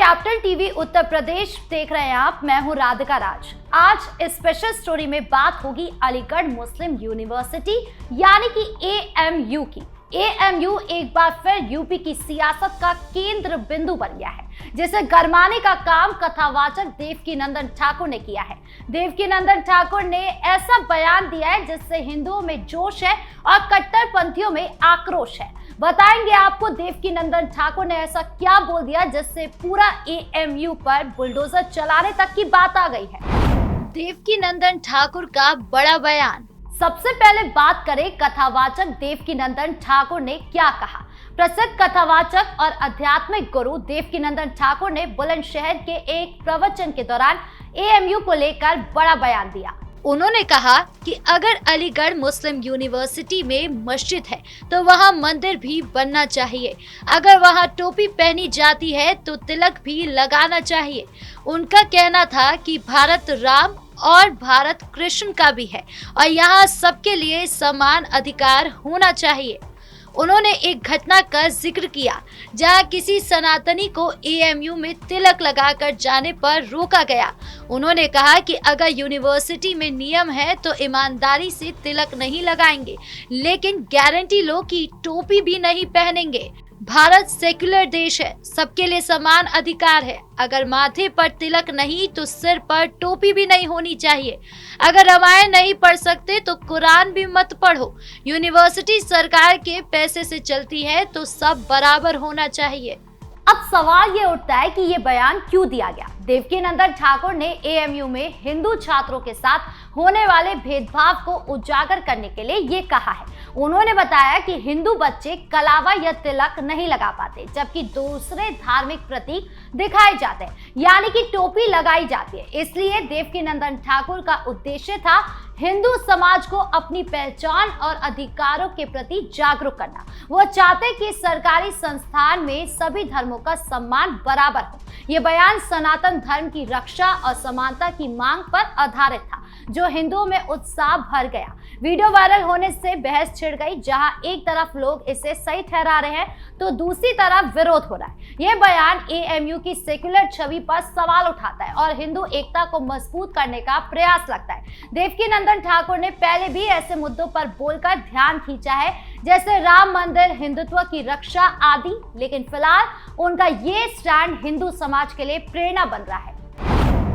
Capital TV Uttar Pradesh देख रहे हैं आप। मैं हूं राधिका राज। आज इस स्पेशल स्टोरी में बात होगी अलीगढ़ मुस्लिम यूनिवर्सिटी यानी कि एएमयू की। एएमयू एक बार फिर यूपी की सियासत का केंद्र बिंदु बन गया है, जिसे गरमाने का काम कथावाचक देवकीनंदन ठाकुर ने किया है। देवकीनंदन ठाकुर ने ऐसा बयान दिया है जिससे हिंदुओं में जोश है और कट्टरपंथियों में आक्रोश है। बताएंगे आपको देवकीनंदन ठाकुर ने ऐसा क्या बोल दिया जिससे पूरा एएमयू पर बुलडोजर चलाने तक की बात आ गई है। देवकीनंदन ठाकुर का बड़ा बयान। सबसे पहले बात करें कथावाचक देवकीनंदन ठाकुर ने क्या कहा। प्रसिद्ध कथावाचक और आध्यात्मिक गुरु देवकीनंदन ठाकुर ने बुलंदशहर के एक प्रवचन के दौरान एएमयू को लेकर बड़ा बयान दिया। उन्होंने कहा कि अगर अलीगढ़ मुस्लिम यूनिवर्सिटी में मस्जिद है तो वहाँ मंदिर भी बनना चाहिए। अगर वहाँ टोपी पहनी जाती है तो तिलक भी लगाना चाहिए। उनका कहना था कि भारत राम और भारत कृष्ण का भी है और यहाँ सबके लिए समान अधिकार होना चाहिए। उन्होंने एक घटना का जिक्र किया जहां किसी सनातनी को एएमयू में तिलक लगाकर जाने पर रोका गया। उन्होंने कहा कि अगर यूनिवर्सिटी में नियम है तो ईमानदारी से तिलक नहीं लगाएंगे, लेकिन गारंटी लो कि टोपी भी नहीं पहनेंगे। भारत सेक्युलर देश है, सबके लिए समान अधिकार है। अगर माथे पर तिलक नहीं तो सिर पर टोपी भी नहीं होनी चाहिए। अगर रामायण नहीं पढ़ सकते तो कुरान भी मत पढ़ो। यूनिवर्सिटी सरकार के पैसे से चलती है तो सब बराबर होना चाहिए। अब सवाल ये उठता है कि ये बयान क्यों दिया गया। देवकीनंदन ठाकुर ने एएमयू में हिंदू छात्रों के साथ होने वाले भेदभाव को उजागर करने के लिए ये कहा है। उन्होंने बताया कि हिंदू बच्चे कलावा या तिलक नहीं लगा पाते, जबकि दूसरे धार्मिक प्रतीक दिखाए जाते हैं, यानी कि टोपी लगाई जाती है। इसलिए देवकीनंदन ठाकुर का उद्देश्य था हिंदू समाज को अपनी पहचान और अधिकारों के प्रति जागरूक करना। वो चाहते कि सरकारी संस्थान में सभी धर्मों का सम्मान बराबर हो। ये बयान सनातन धर्म की रक्षा और समानता की मांग पर आधारित था, जो हिंदुओं में उत्साह भर गया। वीडियो वायरल होने से बहस छिड़ गई, जहां एक तरफ लोग इसे सही ठहरा रहे हैं तो दूसरी तरफ विरोध हो रहा है। यह बयान एएमयू की सेक्युलर छवि पर सवाल उठाता है और हिंदू एकता को मजबूत करने का प्रयास लगता है। देवकीनंदन ठाकुर ने पहले भी ऐसे मुद्दों पर बोलकर ध्यान खींचा है, जैसे राम मंदिर, हिंदुत्व की रक्षा आदि, लेकिन फिलहाल उनका ये स्टैंड हिंदू समाज के लिए प्रेरणा बन रहा है।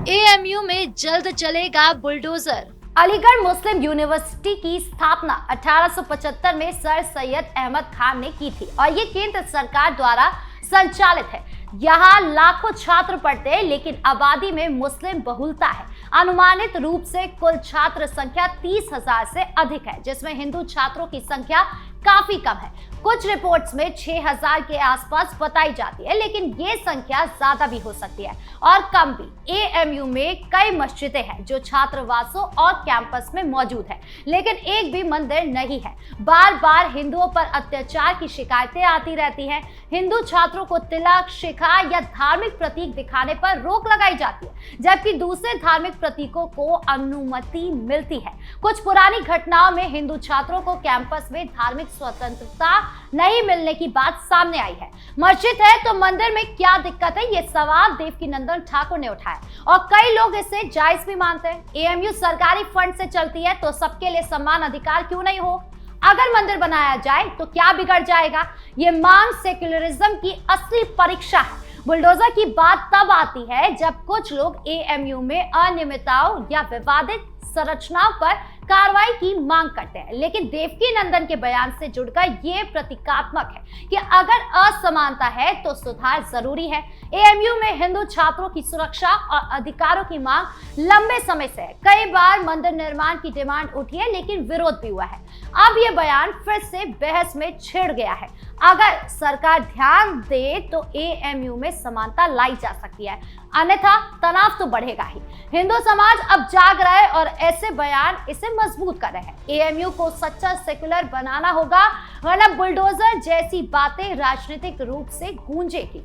एएमयू में जल्द चलेगा बुलडोजर। अलीगढ़ मुस्लिम यूनिवर्सिटी की स्थापना 1875 में सर सैयद अहमद खान ने की थी और ये केंद्र सरकार द्वारा संचालित है। यहाँ लाखों छात्र पढ़ते हैं, लेकिन आबादी में मुस्लिम बहुलता है। अनुमानित रूप से कुल छात्र संख्या 30,000 से अधिक है, जिसमें हिंदू छात्रों की संख्या काफी कम है। कुछ रिपोर्ट्स में 6,000 के आसपास बताई जाती है, लेकिन ये संख्या ज्यादा भी हो सकती है और कम भी। एएमयू में कई मस्जिदें हैं जो छात्रावासों और कैंपस में मौजूद है, लेकिन एक भी मंदिर नहीं है। बार बार हिंदुओं पर अत्याचार की शिकायतें आती रहती हैं। हिंदू छात्रों को तिलक, शिखा या धार्मिक प्रतीक दिखाने पर रोक लगाई जाती है, जबकि दूसरे धार्मिक प्रतीकों को अनुमति मिलती है। कुछ पुरानी घटनाओं में हिंदू छात्रों को कैंपस में धार्मिक स्वतंत्रता नहीं मिलने की बात सामने आई है। मस्जिद है तो मंदिर में क्या दिक्कत है, ये सवाल देवकीनंदन ठाकुर ने उठाया और कई लोग इसे जायज भी मानते हैं। एएमयू सरकारी फंड से चलती है तो सबके लिए समान अधिकार क्यों नहीं हो। अगर मंदिर बनाया जाए तो क्या बिगड़ जाएगा। ये मांग सेक्युलरिज्म की असली परीक्षा है। बुलडोजर की बात तब आती है जब कुछ लोग एएमयू में अनियमितताओं या विवादित संरचनाओं पर कार्रवाई की मांग करते हैं, लेकिन देवकीनंदन के बयान से जुड़कर ये प्रतीकात्मक है कि अगर असमानता है तो सुधार जरूरी है। एएमयू में हिंदू छात्रों की सुरक्षा और अधिकारों की मांग लंबे समय से है। कई बार मंदिर निर्माण की डिमांड उठी है, लेकिन विरोध भी हुआ है। अब ये बयान फिर से बहस में छिड़ गया है। अगर सरकार ध्यान दे तो एएमयू में समानता लाई जा सकती है, अन्यथा तनाव तो बढ़ेगा ही। हिंदू समाज अब जाग रहा है और ऐसे बयान इसे मजबूत कर रहे हैं। एएमयू को सच्चा सेक्युलर बनाना होगा, वरना बुलडोजर जैसी बातें राजनीतिक रूप से गूंजेगी।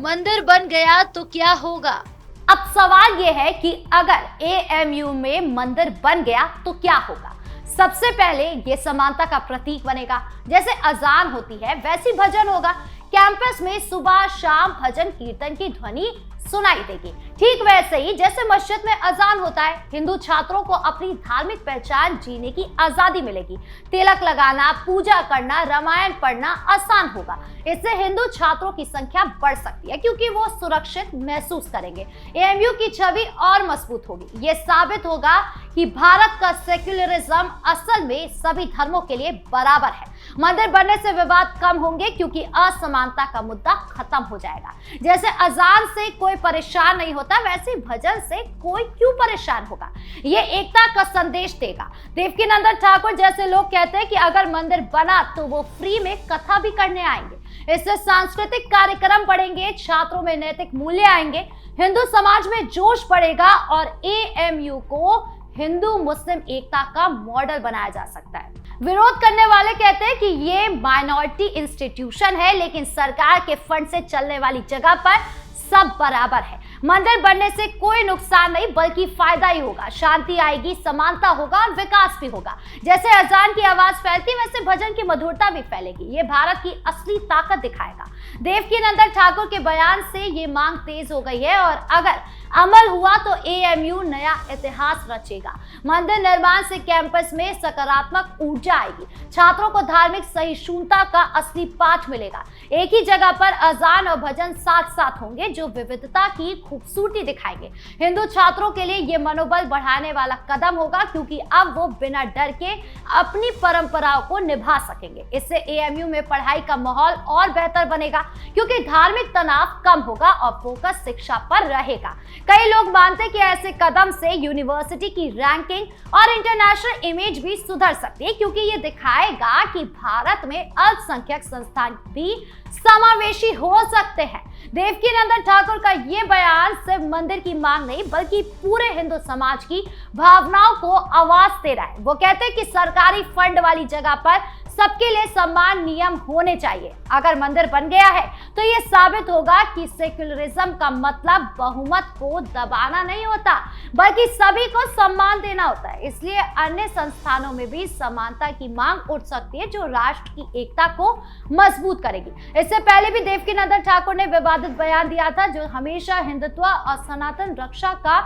मंदिर बन गया तो क्या होगा। अब सवाल यह है कि अगर एएमयू में मंदिर बन गया तो क्या होगा। सबसे पहले ये समानता का प्रतीक बनेगा। जैसे अजान होती है वैसी भजन होगा। कैंपस में सुबह शाम भजन कीर्तन की ध्वनि सुनाई देगी। ठीक वैसे ही जैसे मस्जिद में अजान होता है, हिंदू छात्रों को अपनी धार्मिक पहचान जीने की आजादी मिलेगी। तिलक लगाना, पूजा करना, रामायण पढ़ना आसान होगा। इससे हिंदू छात्रों की संख्या बढ़ सकती है क्योंकि वो सुरक्षित महसूस करेंगे। एएमयू की छवि और मजबूत होगी। ये साबित होगा कि भारत का सेक्युलरिज्म असल में सभी धर्मों के लिए बराबर है। मंदिर बनने से विवाद कम होंगे क्योंकि असमानता का मुद्दा खत्म हो जाएगा। जैसे अजान से कोई परेशान नहीं होता, वैसे भजन से कोई क्यों परेशान होगा। ये एकता का संदेश देगा। देवकीनंदन ठाकुर जैसे लोग कहते हैं कि अगर मंदिर बना तो वो फ्री में कथा भी करने आएंगे। इससे सांस्कृतिक कार्यक्रम बढ़ेंगे, छात्रों में नैतिक मूल्य आएंगे, हिंदू समाज में जोश बढ़ेगा और एएमयू को हिंदू मुस्लिम एकता का मॉडल बनाया जा सकता है। विरोध करने वाले कहते हैं कि ये माइनॉरिटी इंस्टीट्यूशन है, लेकिन सरकार के फंड से चलने वाली जगह पर सब बराबर है। मंदिर बनने से कोई नुकसान नहीं बल्कि फायदा ही होगा। शांति आएगी, समानता होगा और विकास भी होगा। जैसे अजान की आवाज फैलती वैसे भजन की मधुरता भी फैलेगी। ये भारत की असली ताकत दिखाएगा। देवकीनंदन ठाकुर के बयान से ये मांग तेज हो गई है और अगर अमल हुआ तो एएमयू नया इतिहास रचेगा। मंदिर निर्माण से कैंपस में सकारात्मक ऊर्जा आएगी। छात्रों को धार्मिक सहिष्णुता का असली पाठ मिलेगा। एक ही जगह पर अजान और भजन साथ साथ होंगे जो विविधता की खूबसूरती दिखाएंगे। हिंदू छात्रों के लिए ये मनोबल बढ़ाने वाला कदम होगा क्योंकि अब वो बिना डर के अपनी परंपराओं को निभा सकेंगे। इससे एएमयू में पढ़ाई का माहौल और बेहतर बनेगा क्योंकि धार्मिक तनाव कम होगा और फोकस शिक्षा पर रहेगा। कई लोग मानते हैं कि ऐसे कदम से यूनिवर्सिटी की रैंकिंग और इंटरनेशनल इमेज भी सुधर सकती है क्योंकि ये दिखाएगा कि भारत में अल्पसंख्यक संस्थान भी समावेशी हो सकते हैं। देवकीनंदन ठाकुर का ये बयान सिर्फ मंदिर की मांग नहीं बल्कि पूरे हिंदू समाज की भावनाओं को आवाज दे रहा है। वो कहते हैं कि सरकारी फंड वाली जगह पर सबके लिए समान नियम होने चाहिए। अगर मंदिर बन गया है तो ये साबित होगा कि सेक्युलरिज्म का मतलब बहुमत को दबाना नहीं होता बल्कि सभी को सम्मान देना होता है। इसलिए अन्य संस्थानों में भी समानता की मांग उठ सकती है जो राष्ट्र की एकता को मजबूत करेगी। इससे पहले भी देवकीनंदन ठाकुर ने विवादित बयान दिया था जो हमेशा हिंदुत्व और सनातन रक्षा का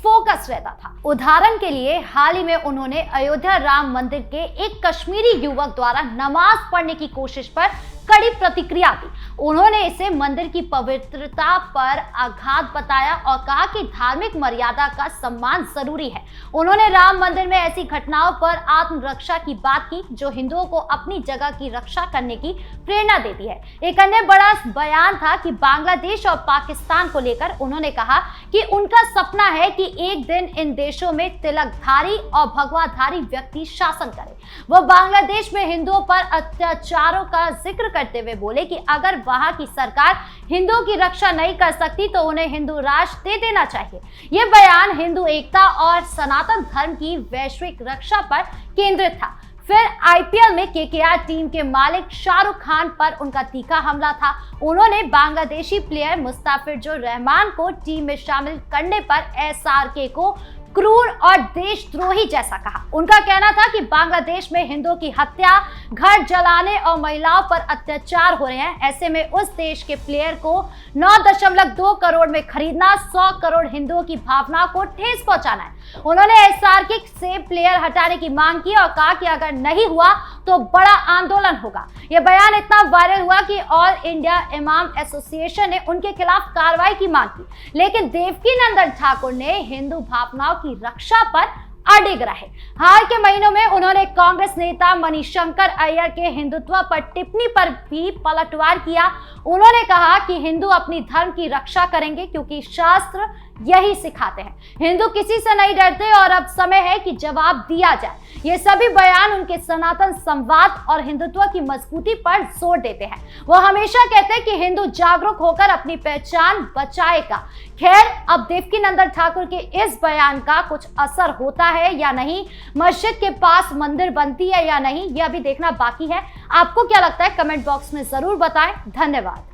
फोकस रहता था। उदाहरण के लिए हाल ही में उन्होंने अयोध्या राम मंदिर के एक कश्मीरी युवक द्वारा नमाज पढ़ने की कोशिश पर कड़ी प्रतिक्रिया दी। उन्होंने इसे मंदिर की पवित्रता पर आघात बताया और कहा कि धार्मिक मर्यादा का सम्मान जरूरी है। उन्होंने राम मंदिर में ऐसी घटनाओं पर आत्मरक्षा की बात की जो हिंदुओं को अपनी जगह की रक्षा करने की प्रेरणा देती है। एक अन्य बड़ा बयान था कि बांग्लादेश और पाकिस्तान को लेकर उन्होंने कहा कि उनका सपना है कि एक दिन इन देशों में तिलकधारी और भगवाधारी व्यक्ति शासन करे। वो बांग्लादेश में हिंदुओं पर अत्याचारों का जिक्र करते हुए बोले कि अगर वहां की सरकार हिंदुओं की रक्षा नहीं कर सकती तो उन्हें हिंदू राष्ट्र दे देना चाहिए। यह बयान हिंदू एकता और सनातन धर्म की वैश्विक रक्षा पर केंद्रित था। फिर आईपीएल में केकेआर टीम के मालिक शाहरुख खान पर उनका तीखा हमला था। उन्होंने बांग्लादेशी प्लेयर मुस्ताफिजुर रहमान को टीम में शामिल करने पर एसआरके को क्रूर और देशद्रोही जैसा कहा। उनका कहना था कि बांग्लादेश में हिंदुओं की हत्या, घर जलाने और महिलाओं पर अत्याचार हो रहे हैं। ऐसे में उस देश के प्लेयर को 9.2 करोड़ में खरीदना 100 करोड़ हिंदुओं की भावनाओं को ठेस पहुंचाना है। उन्होंने एसआरके से प्लेयर हटाने की मांग की और कहा कि अगर नहीं हुआ तो बड़ा आंदोलन होगा। यह बयान इतना वायरल हुआ कि ऑल इंडिया इमाम एसोसिएशन ने उनके खिलाफ कार्रवाई की मांग की, लेकिन देवकीनंदन ठाकुर ने हिंदू भावनाओं की रक्षा पर अडिग रहे। हाल के महीनों में उन्होंने कांग्रेस नेता मणिशंकर अय्यर के हिंदुत्व पर टिप्पणी पर भी पलटवार किया। उन्होंने कहा कि हिंदू अपनी धर्म की रक्षा करेंगे क्योंकि शास्त्र यही सिखाते हैं। हिंदू किसी से नहीं डरते और अब समय है कि जवाब दिया जाए। ये सभी बयान उनके सनातन संवाद और हिंदुत्व की मजबूती पर जोर देते हैं। वो हमेशा कहते हैं कि हिंदू जागरूक होकर अपनी पहचान बचाएगा। खैर, अब देवकीनंदन ठाकुर के इस बयान का कुछ असर होता है या नहीं, मस्जिद के पास मंदिर बनती है या नहीं, यह अभी देखना बाकी है। आपको क्या लगता है कमेंट बॉक्स में जरूर बताएं। धन्यवाद।